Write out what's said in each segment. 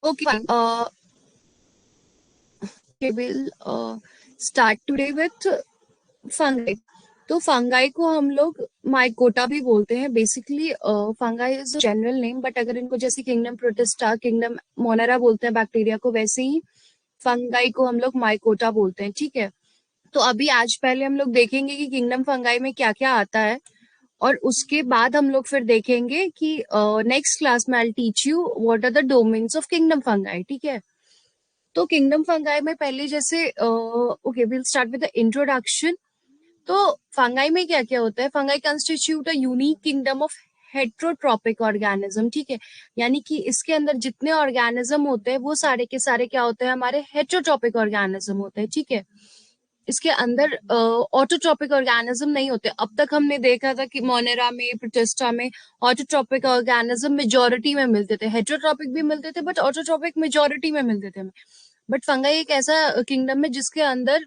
Okay, fine. Okay, we'll start today with fungi. तो fungi को हम लोग माइकोटा भी बोलते हैं. Basically fungi is general name, but अगर इनको जैसे किंगडम प्रोटिस्टा, किंगडम मोनेरा बोलते हैं बैक्टीरिया को, वैसे ही फंगाई को हम लोग माइकोटा बोलते हैं. ठीक है. तो अभी आज पहले हम लोग देखेंगे कि किंगडम फंगाई में क्या क्या आता है, और उसके बाद हम लोग फिर देखेंगे कि नेक्स्ट क्लास में I teach you what are the domains of kingdom fungi. ठीक है. तो किंगडम फंगाई में पहले जैसे okay, will start with the introduction. तो फंगाई में क्या क्या होता है? Fungi constitute a unique kingdom of heterotrophic organism. ठीक है. यानी कि इसके अंदर जितने ऑर्गेनिज्म होते हैं वो सारे के सारे क्या होते हैं? हमारे हेट्रोट्रॉपिक ऑर्गेनिज्म होते हैं. ठीक है. इसके अंदर ऑटोट्रॉपिक ऑर्गेनिज्म नहीं होते. अब तक हमने देखा था कि मोनेरा में, प्रोटिस्टा में ऑटोट्रॉपिक ऑर्गेनिज्म मेजोरिटी में मिलते थे. हेट्रोट्रॉपिक भी मिलते थे, बट ऑटोट्रॉपिक मेजोरिटी में मिलते थे. बट फंगाई एक ऐसा किंगडम है जिसके अंदर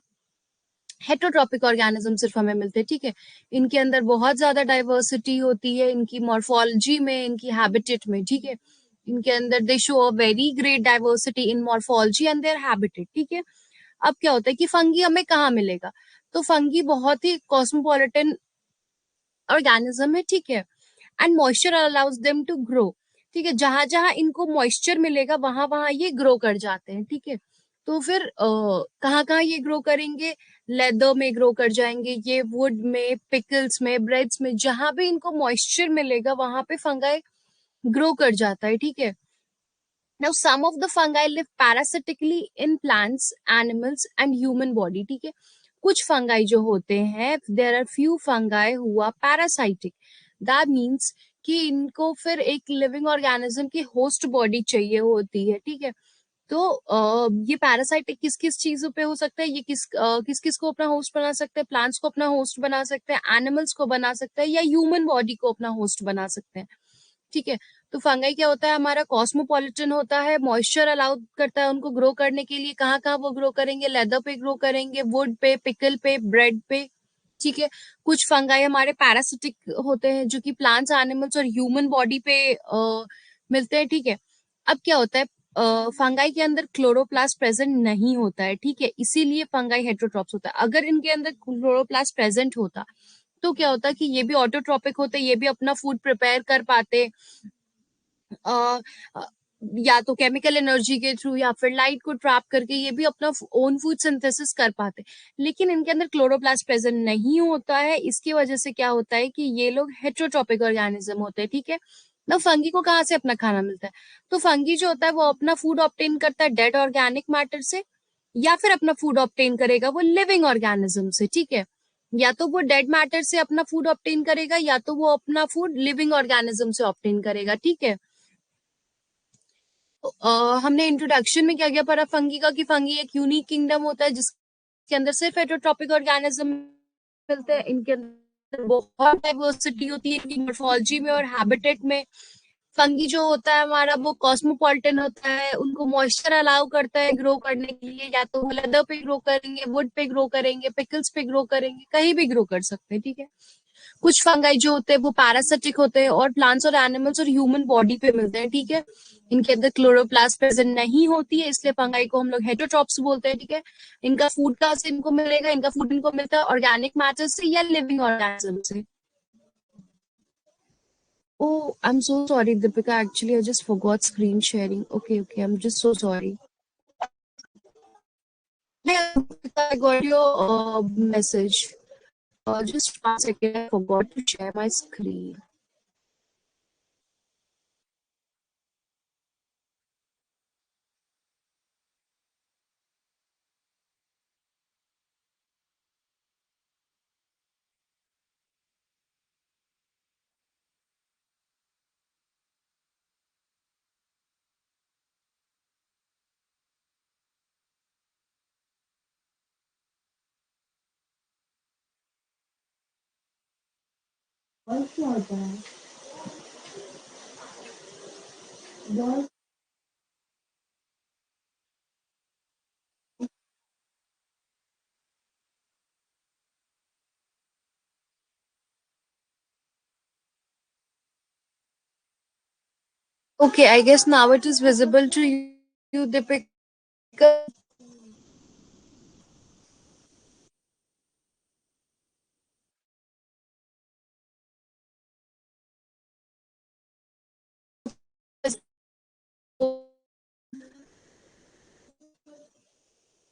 हेट्रोट्रॉपिक ऑर्गेनिज्म सिर्फ हमें मिलते हैं. ठीक है. इनके अंदर बहुत ज्यादा डाइवर्सिटी होती है, इनकी मॉर्फोलॉजी में, इनकी हैबिटेट में. ठीक है. इनके अंदर दे show a very great diversity in morphology and their habitat. ठीक है. अब क्या होता है कि फंगी हमें कहाँ मिलेगा? तो फंगी बहुत ही कॉस्मोपॉलिटन ऑर्गेनिज्म है. ठीक है. And moisture allows them to grow. ठीक है. जहां जहां इनको मॉइस्चर मिलेगा वहां वहां ये ग्रो कर जाते हैं. ठीक है. तो फिर कहाँ कहाँ ये ग्रो करेंगे? लेदर में ग्रो कर जाएंगे, ये वुड में, पिकल्स में, ब्रेड्स में, जहां भी इनको मॉइस्चर मिलेगा वहां पे फंगाई ग्रो कर जाता है. ठीक है. Now, some of the fungi live parasitically in plants, animals and human body. ठीक है. कुछ फंगाई जो होते हैं, there are few fungi who are parasitic. That means कि इनको फिर एक लिविंग ऑर्गेनिज्म की होस्ट बॉडी चाहिए होती है. ठीक है. तो ये पैरासाइटिक किस किस चीजों पे हो सकता है? ये किस किस को अपना होस्ट बना सकते हैं? प्लांट्स को अपना होस्ट बना सकते हैं, एनिमल्स को बना सकते हैं, या ह्यूमन बॉडी को अपना होस्ट बना सकते हैं. ठीक है. तो फंगाई क्या होता है? हमारा कॉस्मोपॉलिटन होता है, मॉइस्चर अलाउ करता है उनको ग्रो करने के लिए. कहाँ कहाँ वो ग्रो करेंगे? लेदर पे ग्रो करेंगे, वुड पे, पिकल पे, ब्रेड पे. ठीक है. कुछ फंगाई हमारे पैरासिटिक होते हैं जो कि प्लांट्स, एनिमल्स और ह्यूमन बॉडी पे मिलते हैं. ठीक है. अब क्या होता है? फंगाई के अंदर क्लोरोप्लास्ट प्रेजेंट नहीं होता है. ठीक है. इसीलिए फंगाई हेट्रोट्रॉप्स होता है. अगर इनके अंदर क्लोरोप्लास्ट प्रेजेंट होता तो क्या होता कि ये भी ऑटोट्रॉपिक होते, ये भी अपना फूड प्रिपेयर कर पाते, अ, अ, या तो केमिकल एनर्जी के थ्रू या फिर लाइट को ट्रैप करके ये भी अपना ओन फूड सिंथेसिस कर पाते. लेकिन इनके अंदर क्लोरोप्लास्ट प्रेजेंट नहीं होता है. इसकी वजह से क्या होता है कि ये लोग हेट्रोट्रॉपिक ऑर्गेनिज्म होते हैं. ठीक है. ना फंगी को कहाँ से अपना खाना मिलता है? तो फंगी जो होता है वो अपना फूड ऑब्टेन करता है डेड ऑर्गेनिक मैटर से, या फिर अपना फूड ऑब्टेन करेगा वो लिविंग ऑर्गेनिज्म से. ठीक है. या तो वो डेड मैटर से अपना फूड ऑब्टेन करेगा, या तो वो अपना फूड लिविंग ऑर्गेनिज्म से ऑब्टेन करेगा. ठीक है. हमने इंट्रोडक्शन में क्या क्या पढ़ा फंगी का? कि फंगी एक यूनिक किंगडम होता है जिसके अंदर सिर्फ हेटरोट्रॉपिक ऑर्गेनिज्म मिलते हैं. इनके अंदर बहुत डाइवर्सिटी होती है इनकी मॉर्फोलॉजी में और हैबिटेट में. फंगी जो होता है हमारा वो कॉस्मोपॉलिटन होता है, उनको मॉइस्चर अलाउ करता है ग्रो करने के लिए. या तो वो लेदर पे ग्रो करेंगे, वुड पे ग्रो करेंगे, पिकल्स पे ग्रो करेंगे, कहीं भी ग्रो कर सकते हैं. ठीक है. कुछ फंगाई जो होते हैं वो पैरासिटिक होते हैं और प्लांट्स और एनिमल्स और ह्यूमन बॉडी पे मिलते हैं. ठीक है. इनके अंदर क्लोरोप्लास्ट प्रेजेंट नहीं होती है, इसलिए फंगाई को हम लोग हेटरोट्रॉप्स बोलते हैं. ठीक है. इनका फूड कहाँ से इनको मिलेगा? इनका फूड इनको मिलता है ऑर्गेनिक मैटर से या लिविंग ऑर्गेनिज्म से. Oh, I'm so sorry, Deepika. Actually, I just forgot screen sharing. Okay, okay. I'm just so sorry. Yeah, Deepika, I got your message. Just 1 second. I forgot to share my screen. Okay, I guess now it is visible to you. you, Deepika.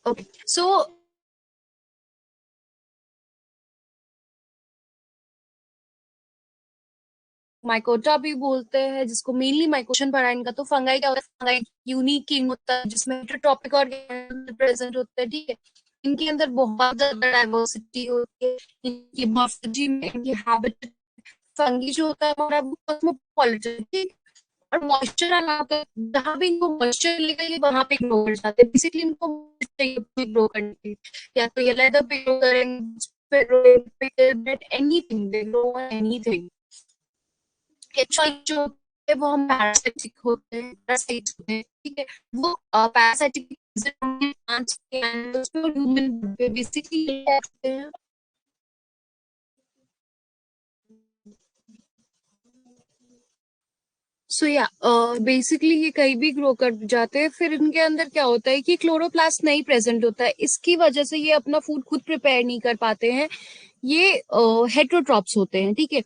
Okay, so mycota भी बोलते हैं, जिसको mainly माइकोशन पढ़ा है इनका। तो fungi क्या होता है? फंगाई यूनिक किंग होता है जिसमें ट्रॉपिक ऑर्गेनिज्म प्रेजेंट होते हैं, ठीक है। इनके अंदर बहुत ज्यादा डाइवर्सिटी होती है, इनकी मॉर्फोलॉजी में, इनकी हैबिट। फंगी जो होता है हमारा वो कॉस्मोपॉलिटन, ठीक। और मॉइस्चर अलाउ कर, जहां भी इनको मॉइस्चर मिलेगा ये वहां पे ग्रो कर जाते हैं। बेसिकली इनको चाहिए ग्रो करने के लिए, या तो ये लेदर पे ग्रो करेंगे, एनीथिंग दे ग्रो एनीथिंग। एचवाई जो है वो हम पैरासिटिक होते हैं, पैरासाइट्स होते हैं, ठीक है। वो पैरासाइटिक प्लांट्स के एनिमल्स पे और ह्यूमन पे बेसिकली होते हैं। सो या बेसिकली ये कहीं भी ग्रो कर जाते हैं। फिर इनके अंदर क्या होता है कि क्लोरोप्लास्ट नहीं प्रेजेंट होता है, इसकी वजह से ये अपना फूड खुद प्रिपेयर नहीं कर पाते हैं। ये हेट्रोट्रॉप्स होते हैं, ठीक है।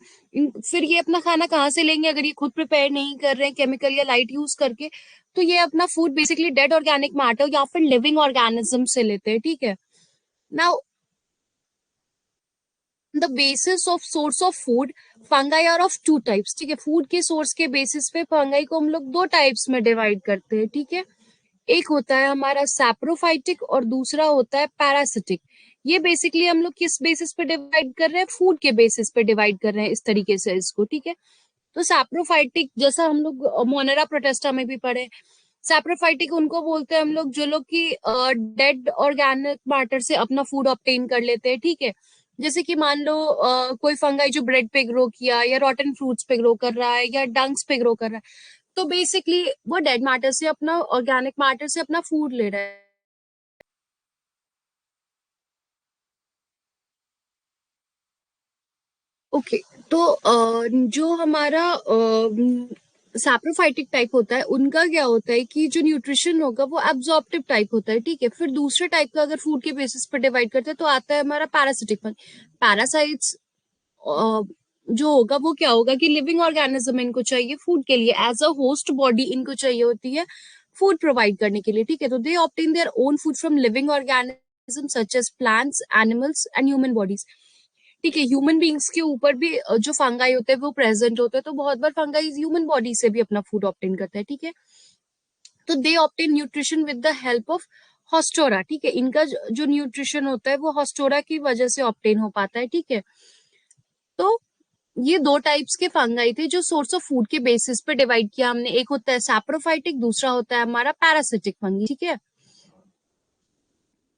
फिर ये अपना खाना कहाँ से लेंगे अगर ये खुद प्रिपेयर नहीं कर रहे हैं केमिकल या लाइट यूज करके? तो ये अपना food basically dead organic matter या फिर लिविंग ऑर्गेनिज्म से लेते हैं, ठीक है। Now the basis of source of food, fungi are of two types, ठीक है। फूड के सोर्स के बेसिस पे फंगाई को हम लोग दो टाइप्स में डिवाइड करते हैं, ठीक है। एक होता है हमारा सैप्रोफाइटिक और दूसरा होता है पैरासिटिक। ये बेसिकली हम लोग किस बेसिस पे डिवाइड कर रहे हैं? फूड के बेसिस पे डिवाइड कर रहे हैं इस तरीके से इसको, ठीक है। तो सैप्रोफाइटिक जैसा हम लोग मोनेरा प्रोटेस्टा में भी पढ़े, सैप्रोफाइटिक उनको बोलते हैं हम लोग जो लोग की डेड ऑर्गेनिक मैटर से अपना फूड ऑब्टेन कर लेते हैं, ठीक है। जैसे कि मान लो कोई फंगाई जो ब्रेड पे ग्रो किया या रॉटन फ्रूट्स पे ग्रो कर रहा है या डंक्स पे ग्रो कर रहा है, तो बेसिकली वो डेड मैटर से अपना ऑर्गेनिक मैटर से अपना फूड ले रहा है। ओके, तो जो हमारा सैप्रोफाइटिक टाइप होता है उनका क्या होता है कि जो न्यूट्रिशन होगा वो एब्जॉर्प्टिव टाइप होता है, ठीक है। फिर दूसरे टाइप का अगर फूड के बेसिस पर डिवाइड करते हैं तो आता है हमारा पैरासिटिक फंग। पैरासाइट्स जो होगा वो क्या होगा कि लिविंग ऑर्गेनिज्म इनको चाहिए फूड के लिए, एज अ होस्ट बॉडी इनको चाहिए होती है फूड प्रोवाइड करने के लिए, ठीक है। तो they obtain their own food from living organism such as plants, animals and human bodies, ठीक है। ह्यूमन बींग्स के ऊपर भी जो फंगाई होते हैं वो प्रेजेंट होते हैं, तो बहुत बार फंगाई ह्यूमन बॉडी से भी अपना फूड ऑब्टेन करता है, ठीक है। तो they obtain nutrition with the help of haustoria, ठीक है। इनका जो न्यूट्रिशन होता है वो हॉस्टोरा की वजह से ऑब्टेन हो पाता है, ठीक है। तो ये दो टाइप्स के फंगाई थे जो सोर्स ऑफ फूड के बेसिस पे डिवाइड किया हमने। एक होता है सैप्रोफाइटिक, दूसरा होता है हमारा पैरासिटिक फंगी, ठीक है।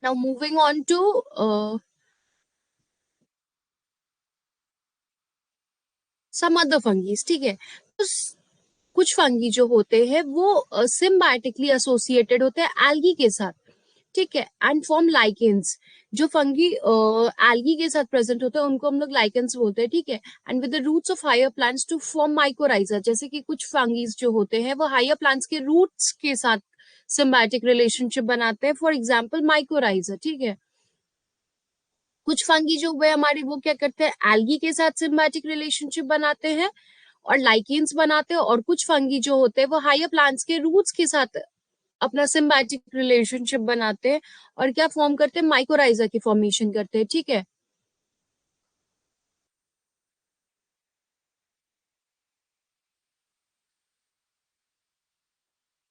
Now moving on to some other fungis, ठीक है। तो कुछ फंगी जो होते हैं वो सिम्बायोटिकली एसोसिएटेड होते हैं एल्गी के साथ, ठीक है, एंड फॉर्म लाइकेंस। जो फंगी एल्गी के साथ प्रेजेंट होते हैं उनको हम लोग लाइकेंस बोलते हैं, ठीक है। And with the roots of higher plants to form mycorrhiza, जैसे कि कुछ फंगीज जो होते हैं वो हायर प्लांट्स के रूट्स के साथ सिम्बायोटिक रिलेशनशिप बनाते हैं, फॉर एग्जाम्पल माइकोराइजा, ठीक है। कुछ फंगी जो हुए हमारे वो क्या करते हैं? एल्गी के साथ सिम्बायोटिक रिलेशनशिप बनाते हैं और लाइकेंस बनाते हैं, और कुछ फंगी जो होते हैं वो हायर प्लांट्स के रूट्स के साथ अपना सिम्बायोटिक रिलेशनशिप बनाते हैं और क्या फॉर्म करते हैं? माइकोराइजा की फॉर्मेशन करते हैं, ठीक है।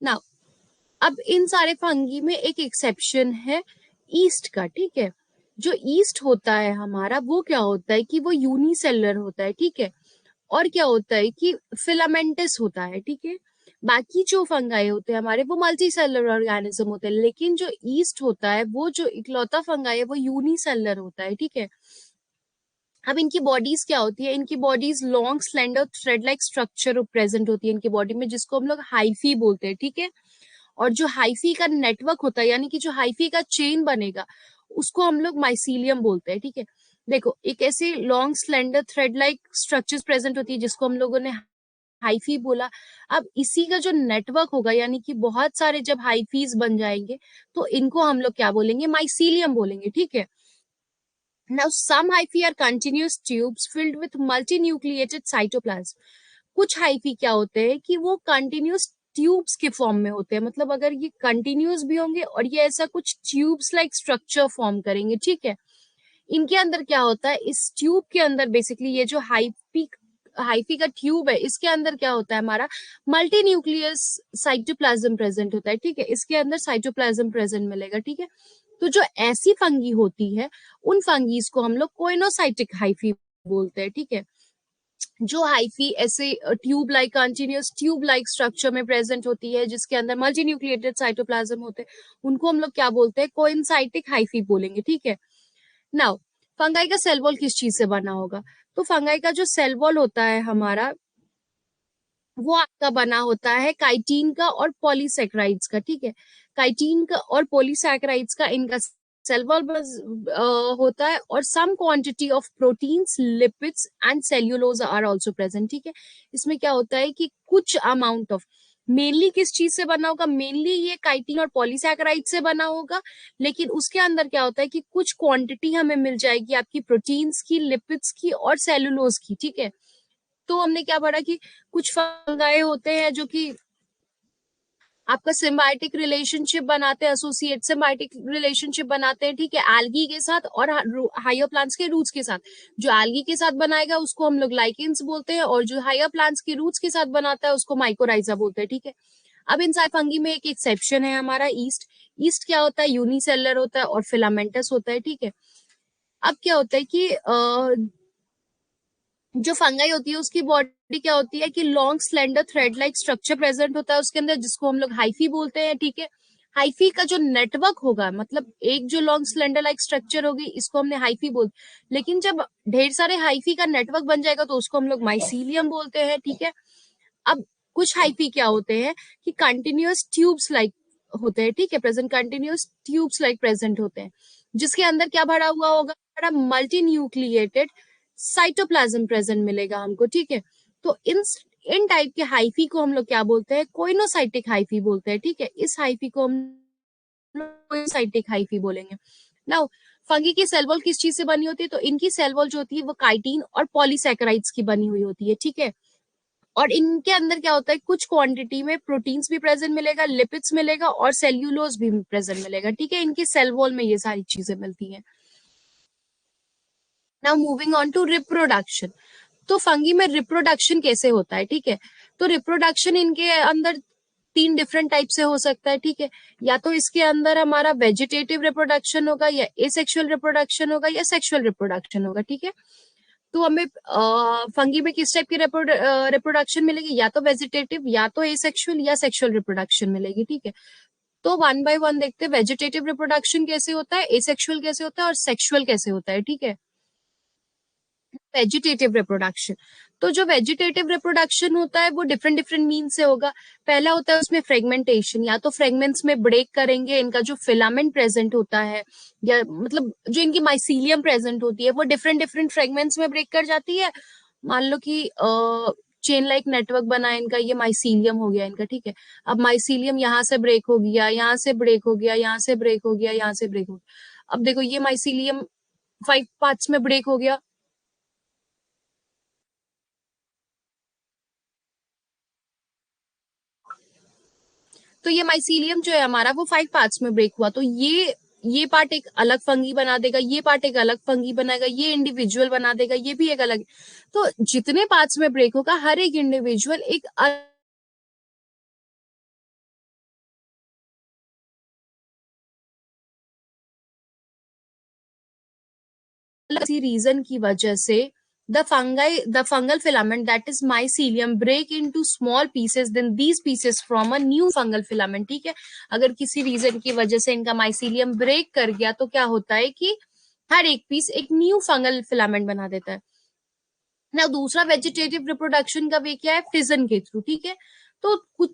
नाउ अब इन सारे फंगी में एक एक्सेप्शन है ईस्ट का, ठीक है। जो ईस्ट होता है हमारा वो क्या होता है कि वो यूनिसेलुलर होता है, ठीक है। और क्या होता है कि फिलामेंटस होता है, ठीक है। बाकी जो फंगाई होते हैं हमारे वो मल्टी सेलुलर ऑर्गेनिज्म होते हैं, लेकिन जो ईस्ट होता है वो जो इकलौता फंगाई है वो यूनिसेलुलर होता है, ठीक है। अब इनकी बॉडीज क्या होती है? इनकी bodies long slender thread like structure present होती है इनकी बॉडी में, जिसको हम लोग हाइफी बोलते हैं, ठीक है। और जो हाइफी का नेटवर्क होता है, यानी कि जो हाइफी का चेन बनेगा, उसको हम लोग माइसीलियम बोलते हैं, ठीक है। देखो, एक ऐसे long slender thread like structures present होती है जिसको हम लोगों ने हाइफी बोला। अब इसी का जो नेटवर्क होगा, यानी कि बहुत सारे जब हाइफीज बन जाएंगे तो इनको हम लोग क्या बोलेंगे, माइसीलियम बोलेंगे, ठीक है। Now, some hyphae are continuous tubes filled with multinucleated cytoplasm. कुछ हाइफी क्या होते हैं कि वो कंटिन्यूस ट्यूब्स के फॉर्म में होते हैं, मतलब अगर ये कंटिन्यूस भी होंगे और ये ऐसा कुछ ट्यूब्स लाइक स्ट्रक्चर फॉर्म करेंगे, ठीक है। इनके अंदर क्या होता है, इस ट्यूब के अंदर बेसिकली ये जो हाइफी का ट्यूब है, इसके अंदर क्या होता है, हमारा मल्टी न्यूक्लियस साइटोप्लाज्म प्रेजेंट होता है, ठीक है। इसके अंदर साइटोप्लाज्म प्रेजेंट मिलेगा, ठीक है। तो जो ऐसी फंगी होती है, उन फंगीज को हम लोग कोइनोसाइटिक हाइफी बोलते हैं, ठीक है। जो हाइफी ऐसे tube like continuous tube like structure में प्रेजेंट होती है, जिसके अंदर मल्टी न्यूक्लिएटेड साइटोप्लाज्म होते हैं, उनको हम लोग क्या बोलते हैं, कोइनसाइटिक हाइफी बोलेंगे, ठीक है। नाउ, फंगाई का सेल वॉल किस चीज से बना होगा, तो फंगाई का जो सेल वॉल होता है हमारा, वो आपका बना होता है काइटिन का और पॉलीसेक्राइड्स का, ठीक है। काइटिन का और पॉलीसेक्राइड्स का इनका सेल वॉल होता है, और some quantity of proteins, lipids and cellulose are also present, ठीक है। इसमें क्या होता है कि कुछ अमाउंट ऑफ, मेनली किस चीज से बना होगा, मेनली ये काइटिन और पॉलीसैकेराइड से बना होगा, लेकिन उसके अंदर क्या होता है कि कुछ क्वांटिटी हमें मिल जाएगी आपकी प्रोटीन्स की, लिपिड्स की और सेलुलोज की, ठीक है। तो हमने क्या पढ़ा कि कुछ फंगाई होते हैं जो कि आपका सिम्बायोटिक रिलेशनशिप बनाते हैं, एसोसिएट सिम्बायोटिक रिलेशनशिप बनाते हैं, ठीक है, एल्गी के साथ और हायर प्लांट्स के रूट्स के साथ। जो एल्गी के साथ बनाएगा उसको हम लोग लाइकेंस बोलते हैं, और जो हायर प्लांट्स के रूट्स के साथ बनाता है उसको माइकोराइजा बोलते हैं, ठीक है। अब इन सारे फंगी में एक एक्सेप्शन है हमारा ईस्ट। ईस्ट क्या होता है, यूनिसेलर होता है और फिलामेंटस होता है, ठीक है। अब क्या होता है कि जो फंगाई होती है उसकी बॉडी क्या होती है कि long slender thread like structure present होता है उसके अंदर, जिसको हम लोग हाइफी बोलते हैं, ठीक है। हाइफी का जो नेटवर्क होगा, मतलब एक जो लॉन्ग स्लेंडर लाइक स्ट्रक्चर होगी, इसको हमने हाइफी बोल, लेकिन जब ढेर सारे हाइफी का नेटवर्क बन जाएगा तो उसको हम लोग माइसीलियम बोलते हैं, ठीक है। अब कुछ हाइफी क्या होते हैं कि कंटिन्यूअस ट्यूब्स लाइक होते हैं, ठीक है, present continuous tubes like present होते हैं, जिसके अंदर क्या भरा हुआ होगा, बड़ा मल्टी न्यूक्लिएटेड साइटोप्लाज्म प्रेजेंट मिलेगा हमको, ठीक है। तो इन टाइप के हाइफी को हम लोग क्या बोलते हैं, कोइनोसाइटिक हाइफी बोलते हैं, ठीक है। इस हाइफी को हम लोग कोइनोसाइटिक हाइफी बोलेंगे। नाउ, फंगी की सेल वॉल किस चीज से बनी होती है, तो इनकी सेल वॉल जो होती है वो काइटिन और पॉलीसैकेराइड्स की बनी हुई होती है, ठीक है। और इनके अंदर क्या होता है, कुछ क्वांटिटी में प्रोटीन्स भी प्रेजेंट मिलेगा, लिपिड्स मिलेगा और सेल्यूलोज भी प्रेजेंट मिलेगा, ठीक है। इनकी सेल वॉल में ये सारी चीजें मिलती हैं। Now moving on to reproduction. तो फंगी में रिप्रोडक्शन कैसे होता है, ठीक है। तो रिप्रोडक्शन इनके अंदर तीन डिफरेंट टाइप से हो सकता है, ठीक है। या तो इसके अंदर हमारा वेजिटेटिव रिप्रोडक्शन होगा, या एसेक्सुअल रिप्रोडक्शन होगा, या सेक्सुअल रिप्रोडक्शन होगा, ठीक है। तो हमें फंगी में किस टाइप की रिप्रोडक्शन मिलेगी, या तो वेजिटेटिव, या तो एसेक्सुअल, या सेक्सुअल रिप्रोडक्शन मिलेगी, ठीक है। तो वन बाय वन देखते हैं वेजिटेटिव रिप्रोडक्शन कैसे होता है, एसेक्सुअल कैसे होता है और सेक्सुअल कैसे होता है, ठीक है। वेजिटेटिव रिप्रोडक्शन, तो जो वेजिटेटिव रिप्रोडक्शन होता है वो डिफरेंट डिफरेंट मीन से होगा। पहला होता है उसमें फ्रेगमेंटेशन, या तो फ्रेगमेंट्स में ब्रेक करेंगे, इनका जो फिलामेंट प्रेजेंट होता है, या मतलब जो इनकी माइसीलियम प्रेजेंट होती है वो डिफरेंट डिफरेंट फ्रेगमेंट्स में ब्रेक कर जाती है। मान लो कि चेन लाइक नेटवर्क बना है इनका, ये माइसीलियम हो गया इनका, ठीक है। अब माइसीलियम यहाँ से ब्रेक हो गया, यहाँ से ब्रेक हो गया, यहाँ से ब्रेक हो गया, यहाँ से ब्रेक हो गया। अब देखो ये माइसीलियम 5 पार्ट्स में ब्रेक हो गया, तो ये माइसीलियम जो है हमारा वो 5 पार्ट्स में ब्रेक हुआ, तो ये पार्ट एक अलग फंगी बना देगा, ये पार्ट एक अलग फंगी बनाएगा, ये इंडिविजुअल बना देगा, ये भी एक अलग। तो जितने पार्ट्स में ब्रेक होगा हर एक इंडिविजुअल एक अलग सी रीजन की वजह से the fungal filament that is mycelium break into small pieces, then these pieces from a new fungal filament, ठीक है। अगर किसी रीजन की वजह से इनका माइसीलियम ब्रेक कर गया तो क्या होता है कि हर एक पीस एक न्यू फंगल फिलामेंट बना देता है ना। दूसरा वेजिटेटिव रिप्रोडक्शन का वे क्या है, फिजन के थ्रू, ठीक है। तो कुछ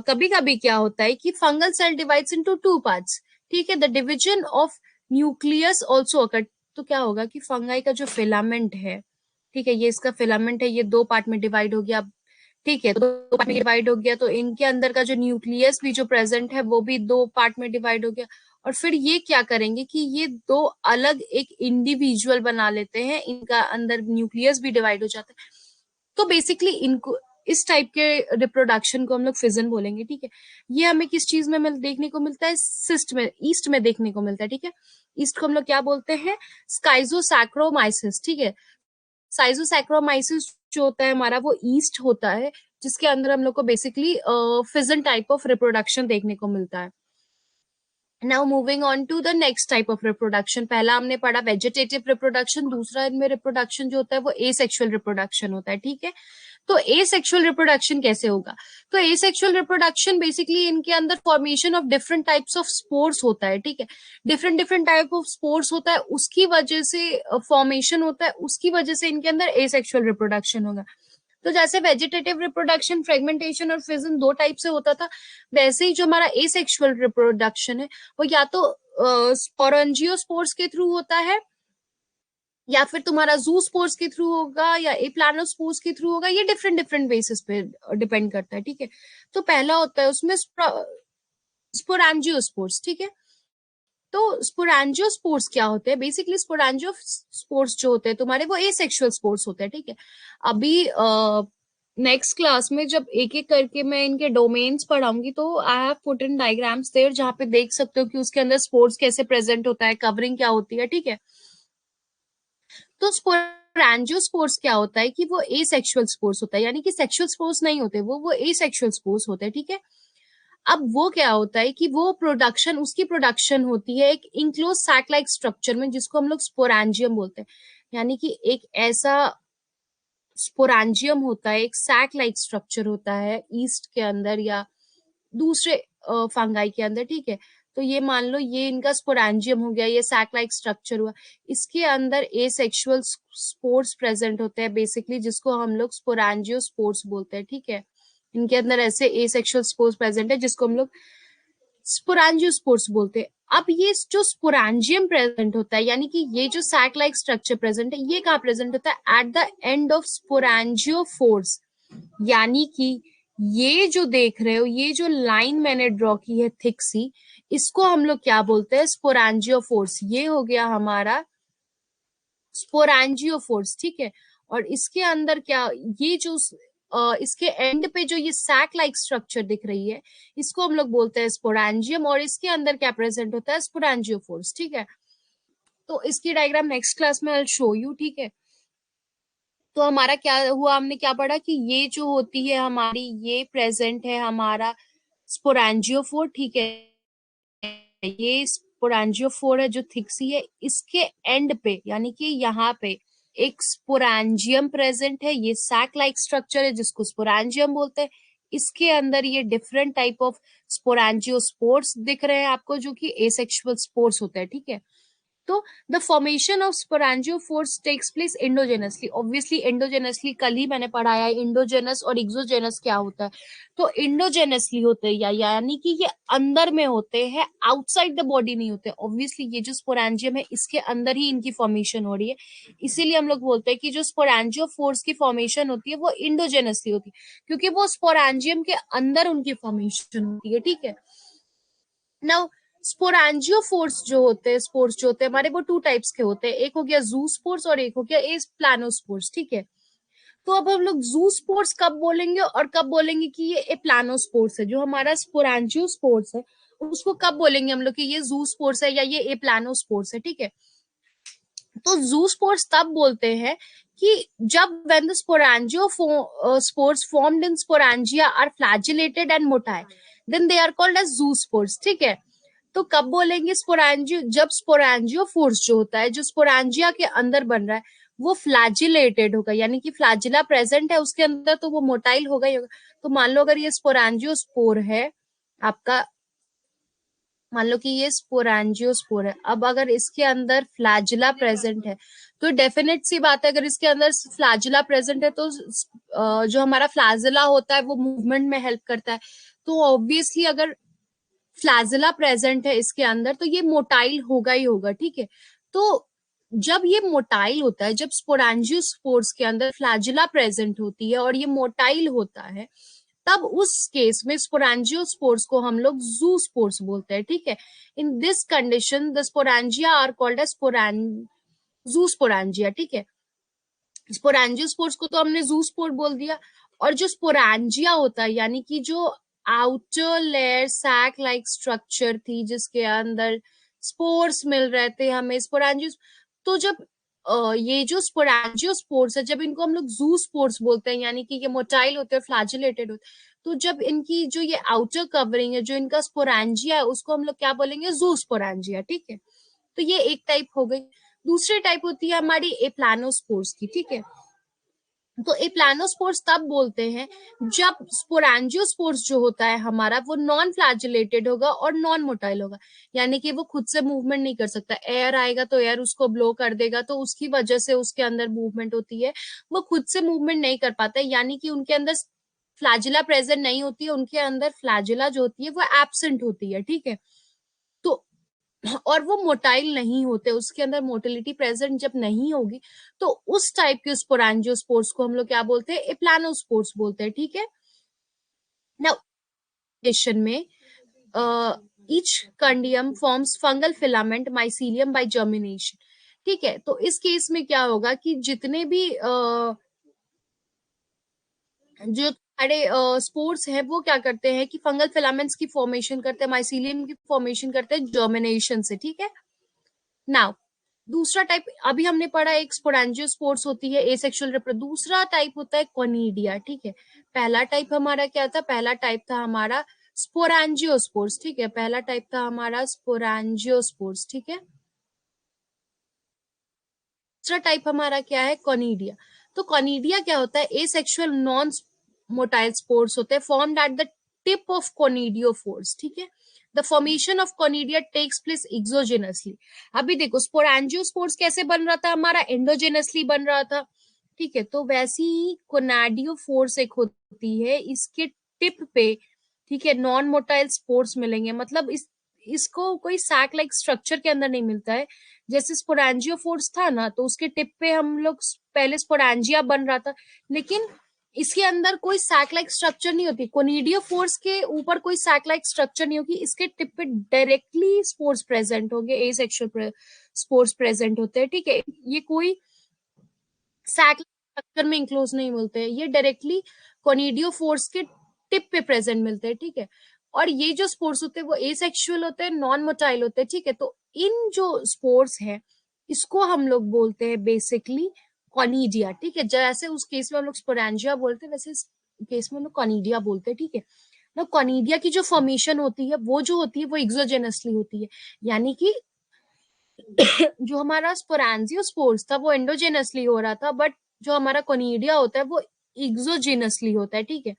कभी कभी क्या होता है कि fungal cell divides into two parts, ठीक है। The division of nucleus also occur, तो क्या होगा कि फंगाई का जो फिलामेंट है, ठीक है, ये इसका फिलामेंट है, ये दो पार्ट में डिवाइड हो गया। ठीक है, तो दो पार्ट में डिवाइड हो गया, तो इनके अंदर का जो न्यूक्लियस भी जो प्रेजेंट है वो भी दो पार्ट में डिवाइड हो गया। और फिर ये क्या करेंगे कि ये दो अलग एक इंडिविजुअल बना लेते हैं, इनका अंदर न्यूक्लियस भी डिवाइड हो जाता है। तो बेसिकली इनको इस टाइप के रिप्रोडक्शन को हम लोग फिजन बोलेंगे। ठीक है, ये हमें किस चीज में देखने को मिलता है, सिस्ट में, ईस्ट में देखने को मिलता है। ठीक है, ईस्ट को हम लोग क्या बोलते हैं, स्काइजोसैक्रोमाइसिस। ठीक है, साइजोसैक्रोमाइसिस जो होता है हमारा वो ईस्ट होता है, जिसके अंदर हम लोग को basically fission type of reproduction देखने को मिलता है। Now moving on to the next type of reproduction. पहला हमने पढ़ा वेजिटेटिव रिप्रोडक्शन, दूसरा इनमें रिप्रोडक्शन जो होता है वो एसेक्सुअल रिप्रोडक्शन होता है। ठीक है, तो एसेक्सुअल रिप्रोडक्शन कैसे होगा, तो एसेक्सुअल रिप्रोडक्शन बेसिकली इनके अंदर formation of different types of spores होता है। ठीक है, different different type of spores होता है, उसकी वजह से फॉर्मेशन होता है, उसकी वजह से इनके अंदर एसेक्सुअल रिप्रोडक्शन होगा। तो जैसे वेजिटेटिव रिप्रोडक्शन, फ्रेगमेंटेशन और फिजन दो टाइप से होता था, वैसे ही जो हमारा एसेक्सुअल रिप्रोडक्शन है वो या तो स्पोरेंजियोस्पोर्स के थ्रू होता है, या फिर तुम्हारा जू स्पोर्स के थ्रू होगा, या एप्लानोस्पोर्स के थ्रू होगा। ये डिफरेंट डिफरेंट बेसिस पे डिपेंड करता है। ठीक है, तो पहला होता है उसमें स्पोरेंजियोस्पोर्स। ठीक है, तो स्पोरेंजियोस्पोर्स क्या होते हैं, बेसिकली स्पोरेंजियोस्पोर्स जो होते हैं तुम्हारे वो एसेक्सुअल स्पोर्स होते हैं। ठीक है, अभी नेक्स्ट क्लास में जब एक एक करके मैं इनके डोमेन्स पढ़ाऊंगी तो I have put in diagrams there, जहाँ पे देख सकते हो कि उसके अंदर स्पोर्स कैसे प्रेजेंट होता है, कवरिंग क्या होती है। ठीक है, तो स्पोरेंजियोस्पोर्स क्या होता है कि वो एसेक्सुअल स्पोर्स होता है, यानी कि सेक्सुअल स्पोर्स नहीं होते, वो एसेक्सुअल स्पोर्स होते हैं। ठीक है, अब वो क्या होता है कि वो प्रोडक्शन, उसकी प्रोडक्शन होती है एक इंक्लोज सैक लाइक स्ट्रक्चर में, जिसको हम लोग स्पोरेंजियम बोलते हैं। यानी कि एक ऐसा स्पोरेंजियम होता है, एक सैक लाइक स्ट्रक्चर होता है ईस्ट के अंदर या दूसरे फंगाई के अंदर। ठीक है, तो ये मान लो ये इनका स्पोरेंजियम हो गया, ये सैक लाइक स्ट्रक्चर हुआ, इसके अंदर एसेक्सुअल स्पोर्स प्रेजेंट होते हैं बेसिकली, जिसको हम लोग स्पोरेंजियोस्पोर्स बोलते हैं। ठीक है, इनके अंदर ऐसे एसेक्सुअल स्पोर्स प्रेजेंट है जिसको हम लोग स्पोरेंजियोस्पोर्स बोलते हैं। अब ये जो स्पोरेंजियम प्रेजेंट होता है, यानी कि ये जो सैक लाइक स्ट्रक्चर प्रेजेंट है, ये कहाँ प्रेजेंट होता है, एट द एंड ऑफ स्पोरेंजियोफोर्स। यानी कि ये जो देख रहे हो, ये जो लाइन मैंने ड्रॉ की है थिक सी, इसको हम लोग क्या बोलते हैं, स्पोरेंजियोफोर्स। ये हो गया हमारा स्पोरेंजियोफोर्स। ठीक है, और इसके अंदर क्या, ये जो इसके एंड पे जो ये सैक लाइक स्ट्रक्चर दिख रही है, इसको हम लोग बोलते हैं स्पोरेंजियम, और इसके अंदर क्या प्रेजेंट होता है, स्पोरेंजियोफोर्स। ठीक है, तो इसकी डायग्राम नेक्स्ट क्लास में आई शो यू। ठीक है, तो हमारा क्या हुआ, हमने क्या पढ़ा कि ये जो होती है हमारी, ये प्रेजेंट है हमारा स्पोरेंजियोफोर। ठीक है, ये स्पोरेंजियोफोर है जो थिक सी है, इसके एंड पे यानी कि यहाँ पे एक स्पोरेंजियम प्रेजेंट है, ये सैक लाइक स्ट्रक्चर है जिसको स्पोरेंजियम बोलते हैं। इसके अंदर ये डिफरेंट टाइप ऑफ स्पोरेंजियोस्पोर्स दिख रहे हैं आपको, जो कि एसेक्सुअल स्पोर्स होते हैं। ठीक है, तो the formation of sporangiophores takes place endogenously. Obviously endogenously कल ही मैंने पढ़ाया है, इंडोजेनस और एक्सोजेनस क्या होता है। तो इंडोजेनसली होते हैं, या यानी कि ये अंदर में होते हैं, आउटसाइड द बॉडी नहीं होते। ऑब्वियसली ये जो स्पोरेंजियम है इसके अंदर ही इनकी फॉर्मेशन हो रही है, इसीलिए हम लोग बोलते हैं कि जो स्पोरेंजियोफोर्स की फॉर्मेशन होती है वो इंडोजेनसली होती है, क्योंकि वो स्पोरेंजियम के अंदर उनकी फॉर्मेशन होती है। ठीक है, नाउ स्पोरेंजियोफोर्स जो होते हैं, स्पोर्स जो होते हैं हमारे, वो टू टाइप्स के होते हैं, एक हो गया जू स्पोर्स और एक हो गया एस प्लानोस्पोर्स। ठीक है, तो अब हम लोग जू स्पोर्स कब बोलेंगे और कब बोलेंगे कि ये ए प्लानोस्पोर्स है, जो हमारा स्पोरेंजियोस्पोर्स है उसको कब बोलेंगे हम लोग कि ये जू स्पोर्स है या ये ए प्लानोस्पोर्स है। ठीक है, तो जू स्पोर्स तब बोलते हैं कि जब when the spores formed in sporangia are flagellated and motile, then they are called as zoospores। ठीक है, तो कब बोलेंगे स्पोरेंजियो, जब स्पोरेंजियोफोर्स जो होता है, जो स्पोरेंजिया के अंदर बन रहा है, वो फ्लैजिलेटेड होगा, यानी कि फ्लैजिला प्रेजेंट है उसके अंदर, तो वो मोटाइल होगा ही होगा। तो मान लो अगर ये स्पोरेंजियोस्पोर है आपका, मान लो कि ये स्पोरेंजियोस्पोर है, अब अगर इसके अंदर फ्लैजिला प्रेजेंट है, तो डेफिनेट सी बात है, अगर इसके अंदर फ्लैजिला प्रेजेंट है तो जो हमारा फ्लैजिला होता है वो मूवमेंट में हेल्प करता है। तो ऑब्वियसली अगर फ्लैजिला प्रेजेंट है इसके अंदर तो ये मोटाइल होगा ही होगा। ठीक है, तो जब ये मोटाइल होता है, जब स्पोरेंजियोस्पोर्स के अंदर फ्लैजिला प्रेजेंट होती है और ये मोटाइल होता है, तब उस केस में स्पोरेंजियोस्पोर्स को हम लोग जूस्पोर्स बोलते हैं, ठीक है। In this condition the sporangia are called as zoosporangia, ठीक है। स्पोरेंजियोस्पोर्स को तो हमने जूस्पोर बोल दिया। और जो स्पोरेंजिया होता है, यानी कि जो outer layer sac like structure थी जिसके अंदर स्पोर्स मिल रहे थे हमें स्पोरेंजियोस, तो जब ये जो स्पोरेंजियोस्पोर्स है, जब इनको हम लोग जू स्पोर्स बोलते हैं, यानी कि ये मोटाइल होते हैं, फ्लैजिलेटेड होते हैं, तो जब इनकी जो ये आउटर कवरिंग है, जो इनका स्पोरेंजिया है, उसको हम लोग क्या बोलेंगे, जू स्पोरेंजिया, ठीक है। तो ये एक टाइप हो गई। दूसरी टाइप होती है हमारी एप्लानोस्पोर्स की, ठीक है। तो एप्लानोस्पोर्स तब बोलते हैं जब स्पोरेंजियोस्पोर्स जो होता है हमारा, वो नॉन फ्लैजिलेटेड होगा और नॉन मोटाइल होगा, यानी कि वो खुद से मूवमेंट नहीं कर सकता। एयर आएगा तो एयर उसको ब्लो कर देगा, तो उसकी वजह से उसके अंदर मूवमेंट होती है। वो खुद से मूवमेंट नहीं कर पाता है, यानी कि उनके अंदर फ्लैजिला प्रेजेंट नहीं होती है, उनके अंदर फ्लैजिला जो होती है वो एब्सेंट होती है, ठीक है। तो और वो मोटाइल नहीं होते, उसके अंदर मोटिलिटी प्रेजेंट जब नहीं होगी, तो उस टाइप के स्पोरेंजियोस्पोर्स को हम लोग क्या बोलते हैं, एप्लानोस्पोर्स बोलते हैं, ठीक है। नाउ में each conidium forms fungal filament mycelium by germination, ठीक है। तो इस केस में क्या होगा कि जितने भी जो सारे स्पोर्स हैं वो क्या करते हैं कि फंगल फिलामेंट्स की फॉर्मेशन करते हैं, माइसीलियम की फॉर्मेशन करते हैं जर्मिनेशन से, ठीक है। नाउ दूसरा टाइप अभी हमने पढ़ा, एक स्पोरेंजियोस्पोर्स होती है एसेक्सुअल दूसरा टाइप होता है कोनिडिया, ठीक है। पहला टाइप हमारा क्या था, पहला टाइप था हमारा स्पोरेंजियोस्पोर्स, ठीक है। पहला टाइप था हमारा स्पोरेंजियोस्पोर्स, ठीक है। दूसरा टाइप हमारा क्या है, कोनिडिया। तो कोनिडिया क्या होता है, एसेक्सुअल नॉन मोटाइल स्पोर्स होते हैं formed at the tip of conidiophores, ठीक है। The formation of conidia takes place exogenously. अभी देखो स्पोरेंजियोस्पोर्स कैसे बन रहा था हमारा, एंडोजेनसली बन रहा था, ठीक है। तो वैसी ही कोनाडियोफोर्स एक होती है, इसके टिप पे, ठीक है, नॉन मोटाइल स्पोर्स मिलेंगे, मतलब इसको कोई सैक लाइक स्ट्रक्चर के अंदर नहीं मिलता है। जैसे स्पोरेंजियोफोर्स था ना, तो उसके टिप पे हम लोग पहले स्पोरेंजिया बन रहा था, लेकिन इसके अंदर कोई सैक लाइक स्ट्रक्चर नहीं होती। कोनिडियोफोर्स के ऊपर कोई सैक लाइक स्ट्रक्चर नहीं होगी, इसके टिप पे डायरेक्टली स्पोर्स प्रेजेंट होंगे, एसेक्सुअल स्पोर्स प्रेजेंट होते हैं, ठीक है। ये कोई सैक स्ट्रक्चर में इंक्लोज नहीं मिलते हैं, ये डायरेक्टली कोनिडियोफोर्स के टिप पे प्रेजेंट मिलते हैं, ठीक है। और ये जो स्पोर्स होते हैं वो एसेक्सुअल होते हैं, नॉन मोटाइल होते हैं, ठीक है। तो इन जो स्पोर्स है, इसको हम लोग बोलते हैं बेसिकली कॉनिडिया, ठीक है। जैसे उस केस में हम लोग स्पोरेंजिया बोलते हैं, वैसे इस केस में हम लोग कॉनिडिया बोलते हैं, ठीक है ना। कॉनिडिया की जो फॉर्मेशन होती है वो जो होती है वो एक्सोजेनसली होती है, यानी कि जो हमारा स्पोरेंजियोस्पोर्स था वो एंडोजेनसली हो रहा था, बट जो हमारा कोनिडिया होता है वो एक्सोजेनसली होता है, ठीक है।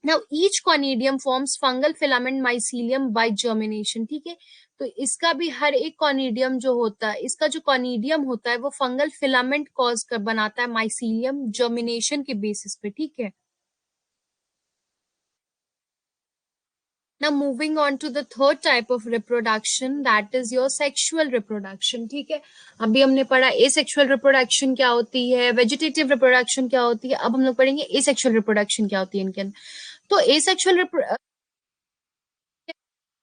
Now each conidium forms fungal filament mycelium by germination, ठीक है। तो इसका भी हर एक कॉनिडियम जो होता है, इसका जो कॉनिडियम होता है वो फंगल फिलामेंट कॉज कर बनाता है माइसीलियम जर्मिनेशन के बेसिस पे, ठीक है। Now moving on to the third type of reproduction, that is your sexual reproduction, ठीक है। अभी हमने पढ़ा asexual reproduction क्या होती है, vegetative reproduction क्या होती है, अब हम लोग पढ़ेंगे asexual reproduction क्या होती है इनके अंदर। तो asexual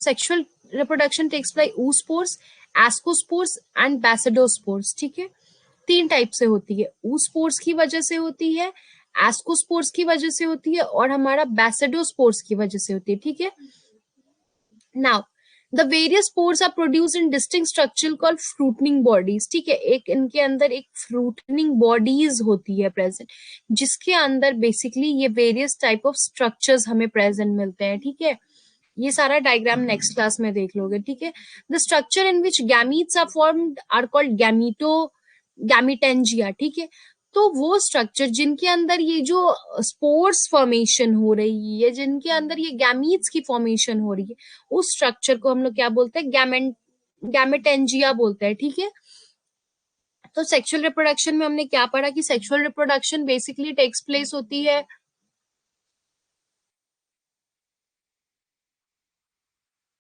sexual reproduction takes by oospores, ascospores and basidospores, ठीक है। तीन टाइप से होती है, oospores की वजह से होती है, ascospores की वजह से होती है और हमारा basidospores की वजह से होती है, ठीक है। Now, the various spores are produced in distinct structure called fruiting bodies, ठीक है। एक इनके अंदर एक fruiting bodies होती है प्रेजेंट, जिसके अंदर बेसिकली ये वेरियस टाइप ऑफ स्ट्रक्चर्स हमें प्रेजेंट मिलते हैं, ठीक है। ये सारा डायग्राम नेक्स्ट क्लास में देख लोगे, ठीक है। The structure in which gametes are formed are called gametangia, ठीक है। तो वो स्ट्रक्चर जिनके अंदर ये जो स्पोर्स फॉर्मेशन हो रही है, जिनके अंदर ये गैमीट्स की फॉर्मेशन हो रही है, उस स्ट्रक्चर को हम लोग क्या बोलते हैं, गैमेटेंजिया बोलते हैं, ठीक है। तो सेक्सुअल रिप्रोडक्शन में हमने क्या पढ़ा कि sexual reproduction basically takes place होती है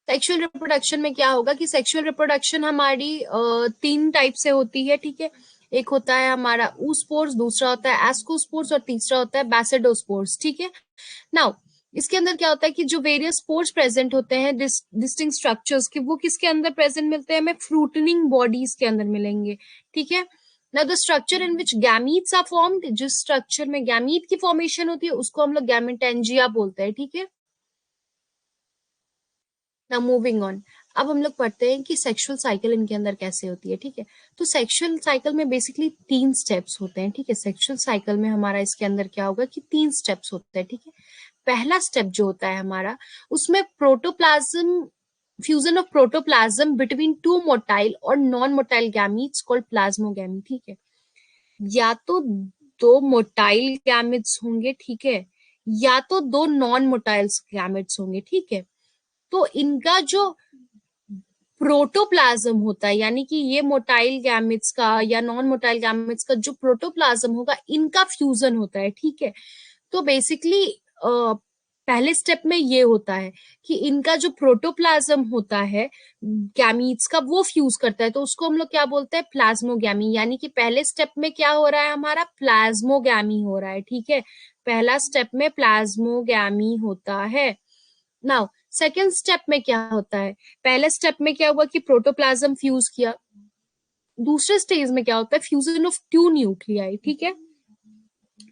सेक्सुअल रिप्रोडक्शन में क्या होगा कि सेक्सुअल रिप्रोडक्शन हमारी 3 टाइप से होती है, ठीक है। एक होता है हमारा oospores, दूसरा होता है ascospores और तीसरा होता है basidospores, ठीक है। नाउ इसके अंदर क्या होता है कि जो वेरियस स्पोर्स प्रेजेंट होते हैं डिस्टिंक्ट स्ट्रक्चर्स के, वो किसके अंदर प्रेजेंट मिलते हैं, हमें फ्रूटनिंग बॉडीज के अंदर मिलेंगे, ठीक है। Now the structure in which gametes are formed, जिस स्ट्रक्चर में गैमीट की फॉर्मेशन होती है उसको हम लोग गैमेटेंजिया बोलते हैं, ठीक है। नाउ मूविंग ऑन, अब हम लोग पढ़ते हैं कि सेक्सुअल साइकिल इनके अंदर कैसे होती है, ठीक है। तो सेक्सुअल साइकिल में बेसिकली 3 स्टेप्स होते हैं, ठीक है। सेक्सुअल साइकिल में हमारा इसके अंदर क्या होगा कि 3 स्टेप्स होते हैं, ठीक है। पहला स्टेप जो होता है हमारा, उसमें protoplasm, fusion of protoplasm between 2 motile और non motile gametes called plasmogamy, ठीक है। या तो 2 मोटाइल गैमेट्स होंगे, ठीक है, या तो 2 नॉन मोटाइल गैमेट्स होंगे, ठीक है। तो इनका जो प्रोटोप्लाज्म होता है, यानी कि ये मोटाइल गैमेट्स का या नॉन मोटाइल गैमेट्स का जो प्रोटोप्लाज्म होगा, इनका फ्यूजन होता है, ठीक है। तो बेसिकली पहले स्टेप में ये होता है कि इनका जो प्रोटोप्लाज्म होता है गैमीट्स का, वो फ्यूज करता है, तो उसको हम लोग क्या बोलते हैं, प्लाज्मोगैमी। यानी कि पहले स्टेप में क्या हो रहा है, हमारा प्लाज्मोगैमी हो रहा है, ठीक है। पहला स्टेप में प्लाज्मोगैमी होता है। नाउ सेकेंड स्टेप में क्या होता है, पहले स्टेप में क्या हुआ कि प्रोटोप्लाज्म फ्यूज किया, दूसरे स्टेज में क्या होता है, फ्यूजन ऑफ 2 न्यूक्लियाई, ठीक है।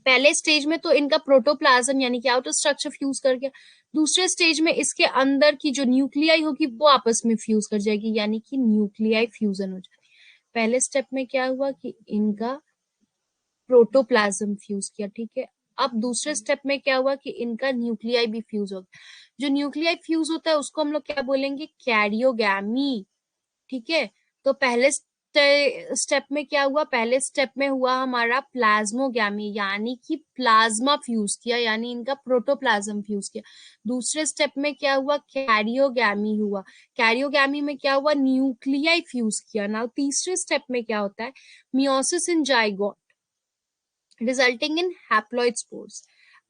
पहले स्टेज में तो इनका प्रोटोप्लाज्म यानी कि आउटर स्ट्रक्चर फ्यूज कर गया, दूसरे स्टेज में इसके अंदर की जो न्यूक्लियाई होगी वो आपस में फ्यूज कर जाएगी, यानी कि न्यूक्लियाई फ्यूजन हो जाएगी। पहले स्टेप में क्या हुआ कि इनका प्रोटोप्लाज्म फ्यूज किया, ठीक है। अब दूसरे स्टेप में क्या हुआ कि इनका न्यूक्लियाई भी फ्यूज हो गया। जो न्यूक्लियाई फ्यूज होता है उसको हम लोग क्या बोलेंगे, कैरियोगैमी, ठीक है। तो पहले स्टेप में क्या हुआ, पहले स्टेप में हुआ हमारा प्लाज्मोगैमी, यानी कि प्लाज्मा फ्यूज किया, यानी इनका प्रोटोप्लाज्म फ्यूज किया। दूसरे स्टेप में क्या हुआ, कैरियोगैमी हुआ, कैरियोगैमी में क्या हुआ, न्यूक्लियाई फ्यूज किया। ना तीसरे स्टेप में क्या होता है, meiosis in zygote resulting in haploid spores.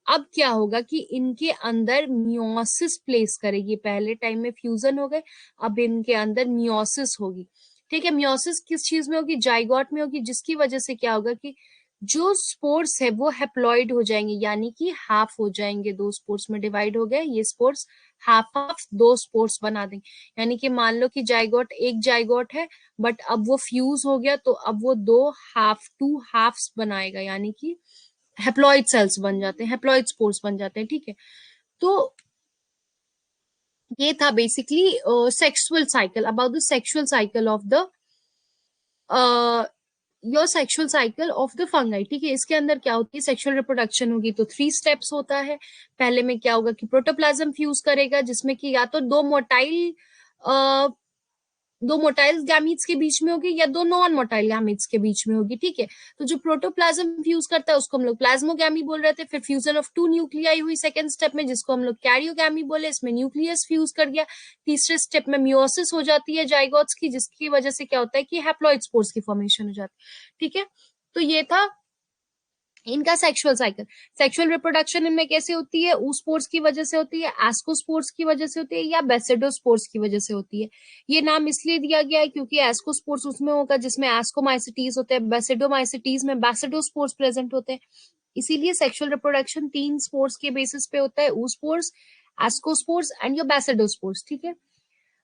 अब क्या होगा कि इनके अंदर मियोसिस प्लेस करेगी, पहले टाइम में फ्यूजन हो गए, अब इनके अंदर मियोसिस होगी, ठीक है। मियोसिस किस चीज में होगी, जाइगोट में होगी, जिसकी वजह से क्या होगा कि जो स्पोर्स है वो हैप्लॉइड हो जाएंगे, यानी कि हाफ हो जाएंगे, 2 स्पोर्स में डिवाइड हो गए, ये स्पोर्स हाफ हाफ 2 स्पोर्स बना देंगे। यानी कि मान लो कि जाइगोट एक जाइगोट है, बट अब वो फ्यूज हो गया तो अब वो 2 हाफ 2 हाफ्स बनाएगा, यानी कि हैप्लॉइड सेल्स बन जाते हैं, हैप्लॉइड स्पोर्स बन जाते हैं, ठीक है। तो ये था basically sexual cycle, about the sexual cycle of the your sexual cycle of the fungi, ठीक है। इसके अंदर क्या होती है, सेक्सुअल रिप्रोडक्शन होगी तो 3 स्टेप्स होता है। पहले में क्या होगा कि प्रोटोप्लाज्म फ्यूज करेगा, जिसमें कि या तो 2 मोटाइल गैमीट्स के बीच में होगी या 2 नॉन मोटाइल गैमीट्स के बीच में होगी, ठीक है। तो जो प्रोटोप्लाज्म फ्यूज करता है उसको हम लोग प्लाज्मोगैमी बोल रहे थे। फिर फ्यूजन ऑफ 2 न्यूक्लियाई हुई सेकंड स्टेप में, जिसको हम लोग कैरियोगैमी बोले, इसमें न्यूक्लियस फ्यूज कर गया। तीसरे स्टेप में मियोसिस हो जाती है जाइगोट्स की, जिसकी वजह से क्या होता है कि हैप्लॉइड स्पोर्स की फॉर्मेशन हो जाती है, ठीक है। तो ये था इनका सेक्सुअल साइकिल। सेक्सुअल रिप्रोडक्शन इनमें कैसे होती है, oospores की वजह से होती है, एस्कोस्पोर्स की वजह से होती है, या बेसिडोस्पोर्स की वजह से होती है। ये नाम इसलिए दिया गया है क्योंकि एस्कोस्पोर्स उसमें होगा जिसमें एस्कोमाइसिटीज होते हैं, बेसिडोमाइसिटीज में बेसिडोस्पोर्स प्रेजेंट होते हैं। इसीलिए सेक्सुअल रिप्रोडक्शन 3 स्पोर्स के बेसिस पे होता है, oospores, एस्कोस्पोर्स एंड योर बेसिडोस्पोर्स, ठीक है।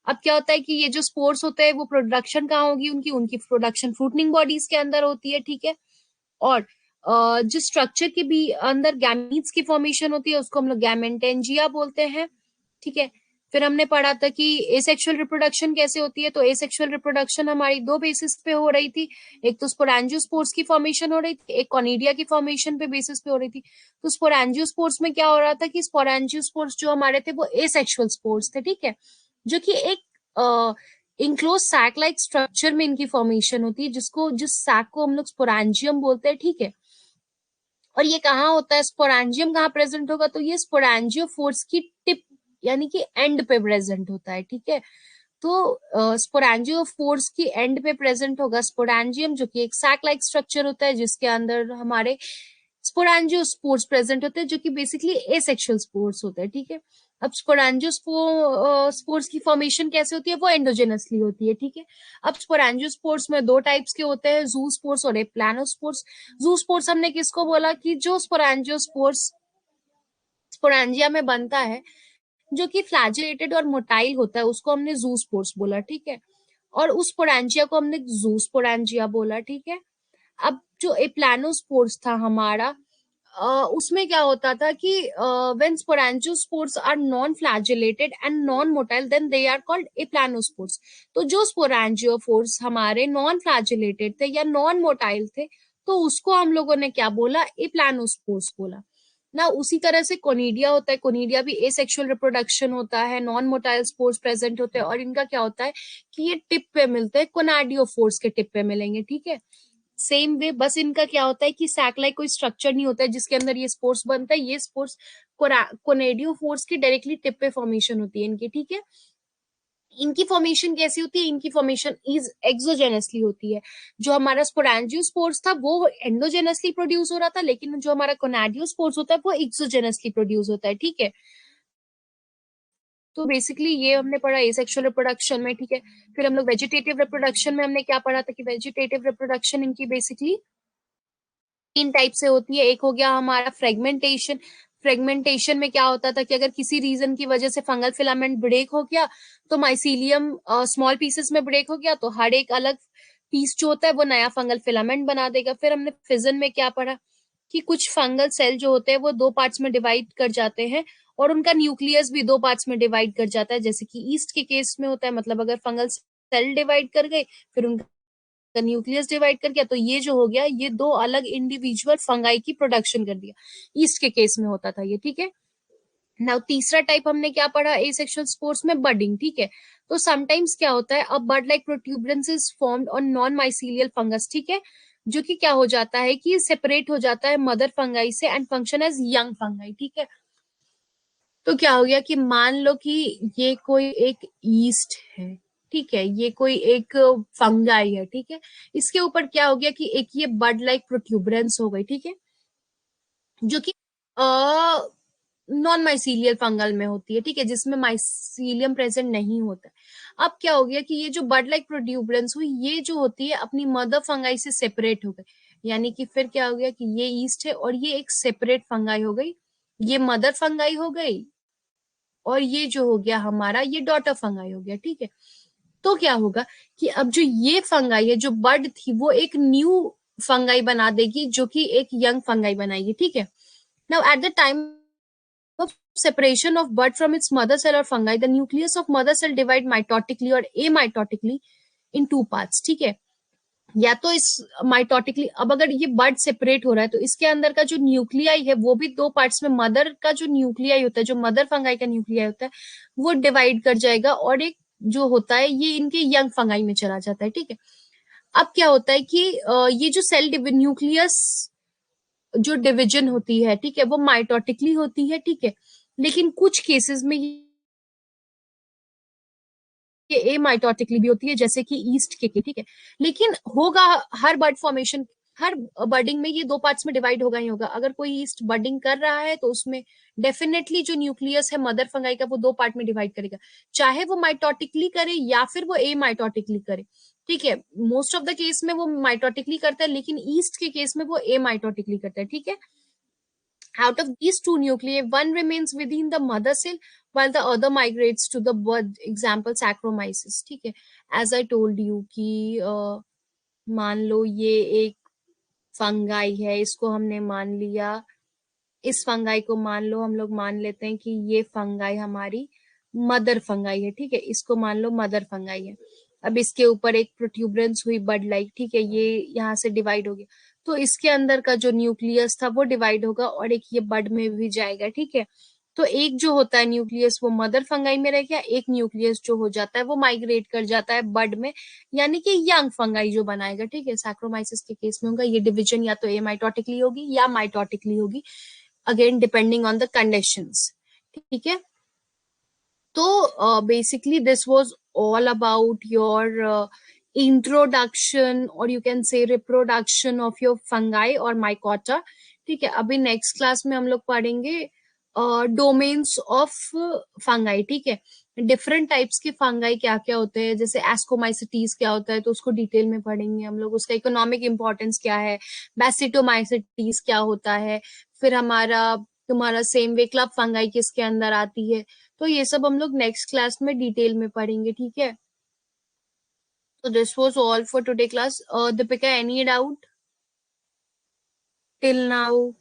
अब क्या होता है कि ये जो स्पोर्स होते हैं वो प्रोडक्शन कहाँ होगी, उनकी उनकी प्रोडक्शन फ्रूटनिंग बॉडीज के अंदर होती है, ठीक है। और जिस स्ट्रक्चर के भी अंदर गैमीट्स की फॉर्मेशन होती है उसको हम लोग गैमेटेंजिया बोलते हैं, ठीक है। फिर हमने पढ़ा था कि एसेक्सुअल रिप्रोडक्शन कैसे होती है, तो एसेक्सुअल रिप्रोडक्शन हमारी 2 बेसिस पे हो रही थी, एक तो स्पोरेंजियोस्पोर्स की फॉर्मेशन हो रही थी, एक कॉनिडिया की फॉर्मेशन पे बेसिस पे हो रही थी। तो स्पोरेंजियोस्पोर्स में क्या हो रहा था कि स्पोरेंजियोस्पोर्स जो हमारे थे वो एसेक्सुअल स्पोर्स थे, ठीक है, जो कि एक इंक्लोज सैक लाइक स्ट्रक्चर में इनकी फॉर्मेशन होती है, जिस सैक को हम लोग स्पोरेंजियम बोलते हैं, ठीक है। और ये कहाँ होता है, स्पोरेंजियम कहाँ प्रेजेंट होगा, तो ये स्पोरेंजियोफोर्स की टिप यानी कि एंड पे प्रेजेंट होता है, ठीक है। तो स्पोरेंजियोफोर्स की एंड पे प्रेजेंट होगा स्पोरेंजियम, जो कि एक सैक लाइक स्ट्रक्चर होता है जिसके अंदर हमारे स्पोरेंजियोस्पोर्स प्रेजेंट होते हैं जो कि बेसिकली एसेक्सुअल स्पोर्स होते हैं, ठीक है। अब स्पोरेंजियोस्पोर्स की फॉर्मेशन कैसे होती है, वो एंडोजेनसली होती है, ठीक है। अब स्पोरेंजियोस्पोर्स में दो टाइप्स के होते हैं, जूस्पोर्स और प्लानोस्पोर्स। जूस्पोर्स हमने किसको बोला कि जो स्पोरेंजियोस्पोर्स स्पोरेंजिया में बनता है, जो कि फ्लैजिलेटेड और मोटाइल होता है, उसको हमने जूस्पोर्स बोला, ठीक है। और उस स्पोरेंजिया को हमने जूस्पोरेंजिया बोला, ठीक है। अब जो एप्लानोस्पोर्स था हमारा, उसमें क्या होता था कि when sporangiospores are non flagellated and non motile then they are called aplanospores. तो जो स्पोरेंजियोफोर्स हमारे नॉन फ्लैजिलेटेड थे या नॉन मोटाइल थे, तो उसको हम लोगों ने क्या बोला, एप्लानोस्पोर्स बोला ना। उसी तरह से कोनिडिया होता है, कोनिडिया भी एसेक्सुअल रिप्रोडक्शन होता है, नॉन मोटाइल स्पोर्स प्रेजेंट होते हैं, और इनका क्या होता है कि ये टिप पे मिलते हैं, कोनाडियोफोर्स के टिप पे मिलेंगे, ठीक है। सेम वे, बस इनका क्या होता है कि सैक लाइक कोई स्ट्रक्चर नहीं होता है जिसके अंदर ये स्पोर्स बनता है, ये स्पोर्स कोनेडियोफोर्स की डायरेक्टली टिप पे फॉर्मेशन होती है इनकी, ठीक है। इनकी फॉर्मेशन कैसी होती है, इनकी फॉर्मेशन इज एक्सोजेनसली होती है। जो हमारा स्पोरेंजियोस्पोर्स था वो एंडोजेनसली प्रोड्यूस हो रहा था, लेकिन जो हमारा कोनाडियोस्पोर्स होता है वो एक्सोजेनसली प्रोड्यूस होता है, ठीक है। तो बेसिकली ये हमने पढ़ा एसेक्सुअल रिप्रोडक्शन में, ठीक है। फिर हम लोग वेजिटेटिव रिप्रोडक्शन में हमने क्या पढ़ा था कि वेजिटेटिव रिप्रोडक्शन इनकी बेसिकली तीन टाइप से होती है। एक हो गया हमारा फ्रेगमेंटेशन। फ्रेगमेंटेशन में क्या होता था कि अगर किसी रीजन की वजह से फंगल फिलामेंट ब्रेक हो गया, तो माइसीलियम स्मॉल पीसेस में ब्रेक हो गया, तो हर एक अलग पीस जो होता है वो नया फंगल फिलामेंट बना देगा। फिर हमने फिजन में क्या पढ़ा कि कुछ फंगल सेल जो होते हैं वो दो पार्ट्स में डिवाइड कर जाते हैं, और उनका न्यूक्लियस भी दो पार्ट्स में डिवाइड कर जाता है, जैसे कि ईस्ट के केस में होता है। मतलब अगर फंगल सेल डिवाइड कर गए, फिर उनका का न्यूक्लियस डिवाइड कर गया, तो ये जो हो गया, ये दो अलग इंडिविजुअल फंगाई की प्रोडक्शन कर दिया। ईस्ट के केस में होता था ये, ठीक है। नाउ तीसरा टाइप हमने क्या पढ़ा एसेक्सुअल स्पोर्स में, बडिंग, ठीक है। तो समटाइम्स क्या होता है, a bud like protuberance is formed on non mycelial fungus, ठीक है, जो कि क्या हो जाता है कि सेपरेट हो जाता है मदर फंगाई से and function as young fungi, ठीक है। तो क्या हो गया कि मान लो कि ये कोई एक ईस्ट है, ठीक है, ये कोई एक फंगाई है, ठीक है। इसके ऊपर क्या हो गया कि एक ये बड लाइक प्रोट्यूबरेंस हो गई, ठीक है, जो कि नॉन माइसीलियल फंगल में होती है, ठीक है, जिसमें माइसीलियम प्रेजेंट नहीं होता है। अब क्या हो गया कि ये जो बड लाइक प्रोट्यूबरेंस हुई, ये जो होती है अपनी मदर फंगाई से सेपरेट हो गई, यानी कि फिर क्या हो गया कि ये ईस्ट है और ये एक सेपरेट फंगाई हो गई, ये मदर फंगाई हो गई, और ये जो हो गया हमारा ये डॉटर फंगाई हो गया, ठीक है। तो क्या होगा कि अब जो ये फंगाई है, जो बड थी, वो एक न्यू फंगाई बना देगी, जो कि एक यंग फंगाई बनाएगी, ठीक है। Now at the time of separation of bud from its mother cell or fungi, the nucleus of mother cell divide mitotically or amitotically in two parts, ठीक है। या तो इस माइटोटिकली, अब अगर ये बर्ड सेपरेट हो रहा है तो इसके अंदर का जो न्यूक्लियाई है वो भी दो पार्ट्स में, मदर का जो न्यूक्लियाई होता है, जो मदर फंगाई का न्यूक्लियाई होता है, वो डिवाइड कर जाएगा, और एक जो होता है ये इनके यंग फंगाई में चला जाता है, ठीक है। अब क्या होता है कि ये जो सेल न्यूक्लियस जो डिवीजन होती है, ठीक है, वो माइटोटिकली होती है, ठीक है। लेकिन कुछ केसेस में ये एमाइटोटिकली भी होती है, जैसे कि ईस्ट के, ठीक है। लेकिन होगा हर बर्ड फॉर्मेशन, हर बर्डिंग में ये दो पार्ट्स में डिवाइड होगा ही होगा। अगर कोई ईस्ट बर्डिंग कर रहा है तो उसमें डेफिनेटली जो न्यूक्लियस है मदर फंगाई का वो दो पार्ट में डिवाइड करेगा, चाहे वो माइटोटिकली करे या फिर वो एमाइटोटिकली करे, ठीक है। मोस्ट ऑफ द केस में वो माइटोटिकली करता है, लेकिन ईस्ट के केस में वो एमाइटोटिकली करता है, ठीक है। Out of these two nuclei, one remains within the mother cell while the other migrates to the bud. Example Saccharomyces, ठीक है। As I told you कि मान लो ये एक फंगाई है, इसको हमने मान लिया, इस फंगाई को मान लो, हम लोग मान लेते हैं कि ये फंगाई हमारी मदर फंगाई है, ठीक है, इसको मान लो मदर फंगाई है। अब इसके ऊपर एक प्रोट्यूबरेंस हुई बड लाइक, ठीक है, ये यहाँ से डिवाइड हो गया, तो इसके अंदर का जो न्यूक्लियस था वो डिवाइड होगा और एक ये बड में भी जाएगा, ठीक है। तो एक जो होता है न्यूक्लियस वो मदर फंगाई में रह गया, एक न्यूक्लियस जो हो जाता है वो माइग्रेट कर जाता है बड में, यानी कि यंग फंगाई जो बनाएगा, ठीक है। सैक्रोमाइसिस के केस में होगा ये डिवीजन या तो एमाइटोटिकली होगी या माइटोटिकली होगी, again depending on the conditions, ठीक है। तो basically this was all about your introduction or you can say reproduction of your fungi or mycota, ठीक है, अभी नेक्स्ट क्लास में हम लोग पढ़ेंगे डोमेन्स ऑफ फंगाई। ठीक है, डिफरेंट टाइप्स के फंगाई क्या क्या होते हैं, जैसे एस्कोमाइसिटीज क्या होता है तो उसको डिटेल में पढ़ेंगे हम लोग, उसका इकोनॉमिक इंपॉर्टेंस क्या है, बैसिटोमाइसिटीज क्या होता है, फिर हमारा तुम्हारा सेम वे क्लब फंगाई किसके अंदर आती है। तो ये सब हम लोग नेक्स्ट क्लास में डिटेल में पढ़ेंगे। ठीक है, तो this was all for today class. Deepika, any doubt till now?